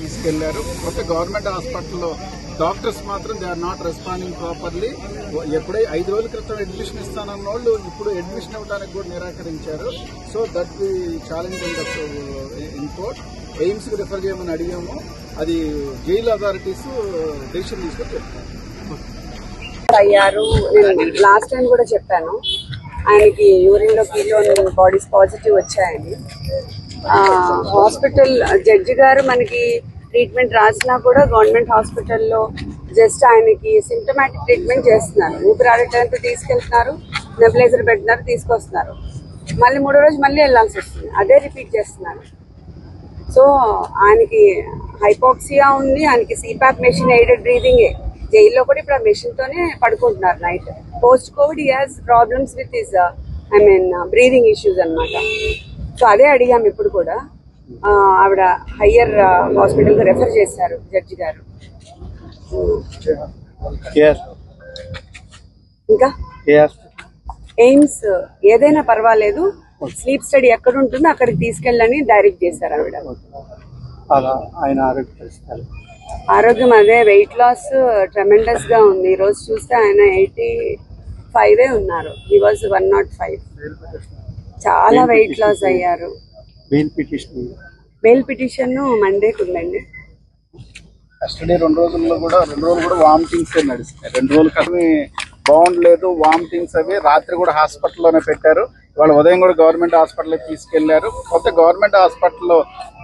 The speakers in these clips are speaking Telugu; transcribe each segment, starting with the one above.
తీసుకెళ్లారు. కొత్త గవర్నమెంట్ హాస్పిటల్లో డాక్టర్స్ మాత్రం they are not responding properly. ఎప్పుడై 5 రోజుల క్రితం అడ్మిషన్ ఇస్తానన్న వాళ్ళు ఇప్పుడు అడ్మిషన్ అవ్వడానికి కూడా నిరాకరించారు. So that we challenge in court. AIIMS కి రిఫర్ చేయమని అడిగాము. అది జైల్ అథారిటీస్ డెసిషన్ తీసుకొని చెప్తారు. అయ్యారు. నేను లాస్ట్ టైం కూడా చెప్పాను, ఆయనకి యూరిన్ లో కీటోన్ బాడీస్ పాజిటివ్ వచ్చాయని. హాస్పిటల్ జడ్జి గారు మనకి ట్రీట్మెంట్ రాసినా కూడా గవర్నమెంట్ హాస్పిటల్లో జస్ట్ ఆయనకి సింప్టమాటిక్ ట్రీట్మెంట్ చేస్తున్నారు. ఊపిరాడటానికి తీసుకెళ్తున్నారు, నెబులైజర్ పెడుతున్నారు, తీసుకొస్తున్నారు. మళ్ళీ 3వ రోజు మళ్ళీ వెళ్లాల్సి వస్తుంది, అదే రిపీట్ చేస్తున్నారు. సో ఆయనకి హైపాక్సియా ఉంది, ఆయనకి సిపాప్ మెషిన్ ఎయిడెడ్ బ్రీదింగే. జైల్లో కూడా ఇప్పుడు ఆ మెషిన్ తోనే పడుకుంటున్నారు night. Post covid he has problems with his breathing issues అన్నమాట. సో అదే అడిగాం ఇప్పుడు కూడా. ఆవిడ హయ్యర్ హాస్పిటల్ కి రెఫర్ చేశారు జడ్జి గారు. ఇంకా ఎయిమ్స్ ఏదైనా పర్వాలేదు, స్లీప్ స్టడీ ఎక్కడ ఉంటుందో అక్కడికి తీసుకెళ్ళని డైరెక్ట్ చేశారు ఆవిడ. ఆరోగ్యం అదే, వెయిట్ లాస్ ట్రెమెండస్ గా ఉంది. ఈ రోజు చూస్తే ఆయన 85 ఉన్నారు. He was 105. చాలా వెయిట్ లాస్ అయ్యారు. బెయిల్ పిటిషన్ మండేకి ఉందండి. కస్టడీ 2 రోజుల్లో కూడా 2 రోజులు కూడా వామిటింగ్స్ నడుస్తున్నాయి. 2 రోజులు కస్టడీ బాగుండలేదు, వామిటింగ్స్ అవి. రాత్రి కూడా హాస్పిటల్లోనే పెట్టారు. ఇవాళ ఉదయం కూడా గవర్నమెంట్ హాస్పిటల్కి తీసుకెళ్లారు. కొత్త గవర్నమెంట్ హాస్పిటల్లో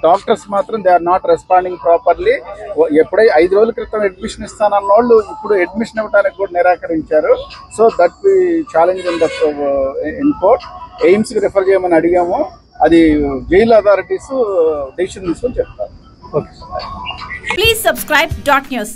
డాక్టర్స్ మాత్రం they are not responding properly. ఎప్పుడై 5 రోజుల క్రితం అడ్మిషన్ ఇస్తానన్న వాళ్ళు ఇప్పుడు అడ్మిషన్ ఇవ్వడానికి కూడా నిరాకరించారు. So that we challenge in court. AIIMS కి రిఫర్ చేయమని అడిగాము. అది జైల్ అథారిటీస్ డెసిషన్ తీసుకొని చెప్తారు. Please subscribe .news.